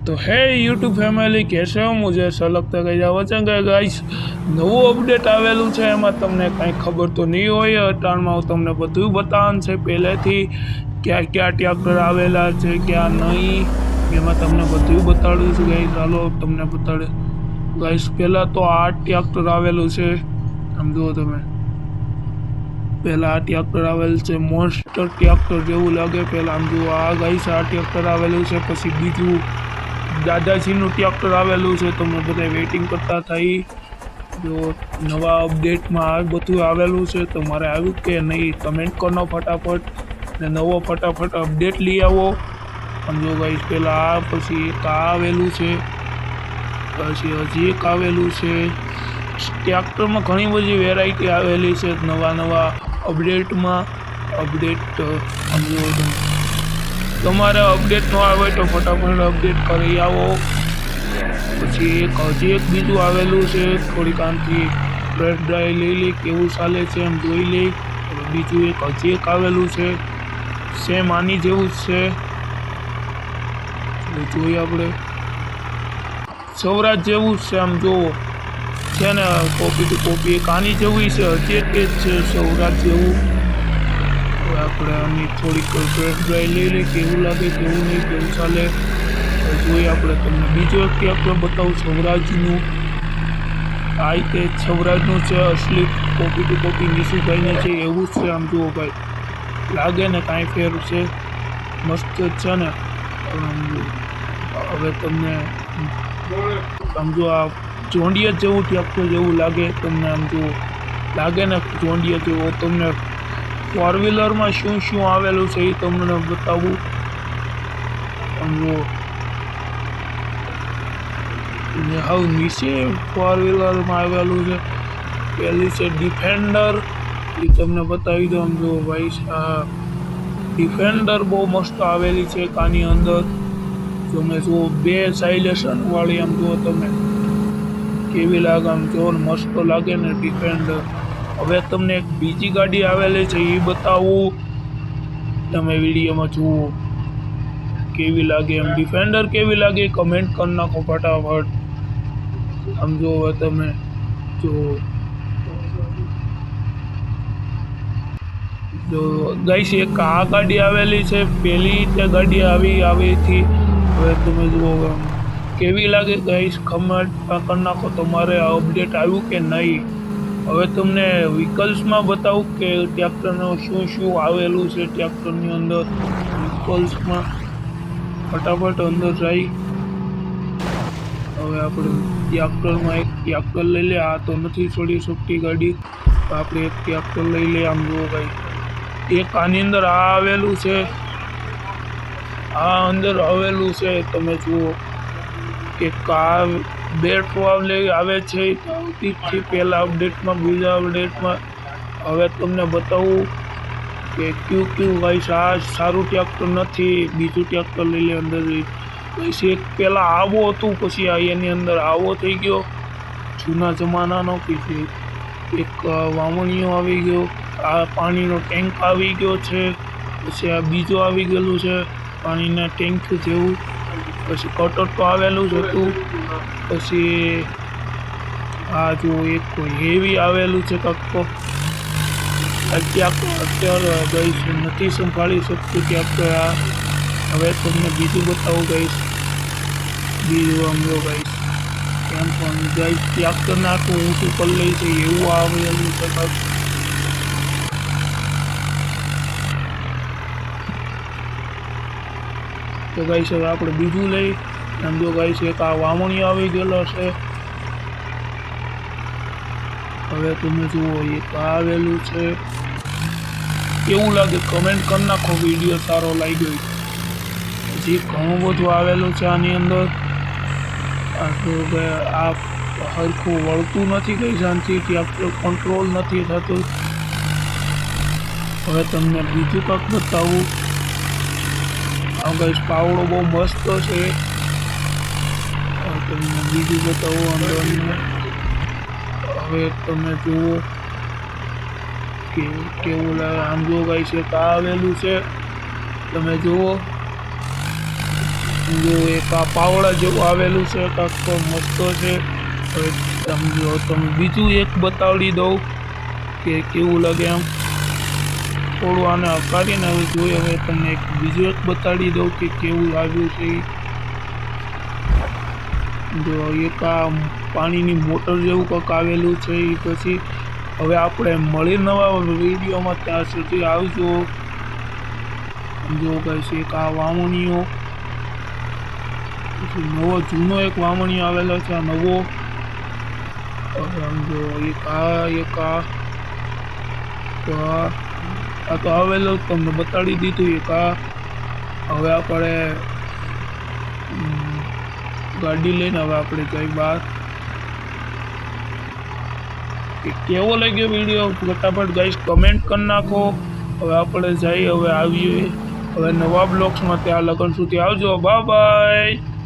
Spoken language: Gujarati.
तो है यूट्यूब फैमिली कैसे हो मुझे ऐसा लगता है वचन गाइस नवो अपडेट आवेलू है एम तमने कई खबर तो नहीं होय अटाण में तमने बधुं बताववानुं छे पहलेथी क्या क्या ट्रेक्टर आवेला छे क्या नहीं एमां तमने बधुं बताडुं छुं गाइस। चालो तमने बताडे गाइस पहला तो आ ट्रेक्टर आवेलू छे आम जुओ तमे पहला आ ट्रेक्टर आवेल छे मोन्स्टर ट्रेक्टर जेवुं लागे पहला आम जुओ आ गाइस आ ट्रेक्टर आवेलू छे पछी बीजुं दादाजीनुं ट्रेक्टर आवेलू छे तमे बधाय वेटिंग करता थाई जो नवा अपडेट में आ बधुं आवेलू छे तो मारे आव्युं के नहीं कमेंट करो फटाफट ने नवो फटाफट अपडेट लई आवो। समझो गाइस पहला आ पछी एक आ आवेलू छे पछी हजी एक आवेलू छे ट्रेक्टर में घणी बधी वेरायटी आवेली छे नवा नवा अपडेट में अपडेट समझो तमारे अपडेट न आवे तो फटाफट अपडेट करी आवो। पछी एक हजी एक बीजू आवेलू छे थोड़ी कांती टेस्ट ड्राइव लई ले केवुं चाले छे एम जोई ले बीजू एक हजी एक आवेलू छे सेम आनी जेवुं ज छे जोई आपणे स्वराज जेवुं ज छे आम जोवो छे ने कॉपी टू कॉपी एक आनी जेवुं छे हजी एक ज छे स्वराज जेवुं આપણે આની થોડીક ટેસ્ટ ડ્રાઈવ લઈ લે કેવું લાગે કેવું નહીં કેવું ચાલે જોઈએ આપણે તમને બીજો એક આપણે બતાવું સ્વરાજનું આ રીતે સ્વરાજનું છે અસલી કોપી ટુ કોપી નિશુભાઈને છે એવું જ છે આમ જુઓ ભાઈ લાગે ને કાંઈ ફેર છે મસ્ત જ છે ને હવે તમને સમજો આ જોંડિયા જેવું ટ્રેક્ટર જેવું લાગે તમને આમ જુઓ લાગે ને જોંડિયા જેવો તમને फोर व्हीलर में शू शू आवेलू है ये तमने बतावू हाउ नीचे फोर व्हीलर में आवेलू है पहली से डिफेंडर ये तमने बतावी दो हम जो भाई डिफेंडर बहुत मस्त आवेली है कानी अंदर जो मैं जो बे साइलेशन वाली आम जो तमे केवी लागे आम जो मस्त लागे ने डिफेंडर। હવે તમને એક બીજી ગાડી આવેલી છે એ બતાવું તમે વિડીયોમાં જુઓ કેવી લાગે એમ ડિફેન્ડર કેવી લાગે કમેન્ટ કરી નાખો ફટાફટ સમજો હવે તમે જો ગાઈસ એક આ ગાડી આવેલી છે પહેલી તે ગાડી આવી થી હવે તમે જુઓ કેવી લાગે ગાઈસ કમેન્ટ કરી નાખો તમારે આ અપડેટ આવ્યું કે નહીં। હવે તમને વ્હીકલ્સમાં બતાવું કે ટ્રેક્ટરનું શું શું આવેલું છે ટ્રેક્ટરની અંદર વ્હીકલ્સમાં ફટાફટ અંદર જઈ હવે આપણે ટ્રેક્ટરમાં એક ટ્રેક્ટર લઈ લે આ તો નથી છોડી શકતી ગાડી આપણે એક ટ્રેક્ટર લઈ લે આમ જુઓ ભાઈ એક આની અંદર આ આવેલું છે આ અંદર આવેલું છે તમે જુઓ કે કાર બેટ આવે છે આવતીથી પહેલાં અપડેટમાં બીજા અપડેટમાં હવે તમને બતાવું કે ક્યુ ગાઈસ આ સારું ટ્રેક્ટર નથી બીજું ટ્રેક્ટર લઈ લે અંદર ગાઈસ એક પહેલાં આવો હતું પછી આ એની અંદર આવો થઈ ગયો જૂના જમાનાનો કે એક વાવણીઓ આવી ગયો આ પાણીનો ટેન્ક આવી ગયો છે પછી આ બીજો આવી ગયેલું છે પાણીના ટેન્ક જેવું પછી કટર તો આવેલું જ હતું પછી આ જો એક હેવી આવેલું છે કક્કો અત્યારે ગઈશ નથી સંભાળી શકતું કે આપણે આ હવે તમને બીજું બતાવું ગઈશ બીજું સમજો ગઈશ એમ પણ ગઈશ ટ્રેક્ટર નાખું ઊંચું કરી લઈ છે એવું આવેલું છે કંઈક તો ગાઈસ હવે આપણે બીજું લઈ આમ જો ગાઈસ એક આ વાવણી આવી ગયેલો છે હવે તમે જુઓ એક આવેલું છે કેવું લાગે કમેન્ટ કરી નાખો વિડીયો સારો લાગ્યો હજી ઘણું બધું આવેલું છે આની અંદર આ હરખું વળતું નથી કઈ શાંતિ ટ્રેક્ટર કંટ્રોલ નથી થતું હવે તમને બીજું કંઈક બતાવું આ ગાઈસ પાવડો બહુ મસ્ત છે તમને બીજું બતાવો અંદર હવે તમે જુઓ કે કેવું લાગે આમ જો ગાઈસ એક આવેલું છે તમે જુઓ જો એક આ પાવડા જેવું આવેલું છે, કાંક મસ્ત છે. હવે સમજો તમે બીજું એક બતાવડી દઉં કે કેવું લાગે એમ. થોડું આને હકારીને હવે જોઈએ. હવે તમને બીજું એક બતાડી દઉં કે કેવું આવ્યું છે. જો એક આ પાણીની મોટર જેવું કંઈક આવેલું છે. એ પછી હવે આપણે મળી નવા વિડીયોમાં, ત્યાં સુધી આવજો. જો ગાઈસ એક આ વાવણીઓ, પછી નવો જૂનો એક વાવણીઓ આવેલો છે. આ નવો સમજો એક આ તો આવેલો તમને બતાડી દીધું. એક આ હવે આપણે ગાડી લઈને હવે આપણે જઈ બહાર. કેવો લાગ્યો વિડીયો ફટાફટ ગાઈસ કમેન્ટ કરી નાખો. હવે આપણે જઈએ, હવે આવીએ હવે નવા બ્લોગ્સમાં. ત્યાં લગન સુધી આવજો. Bye bye.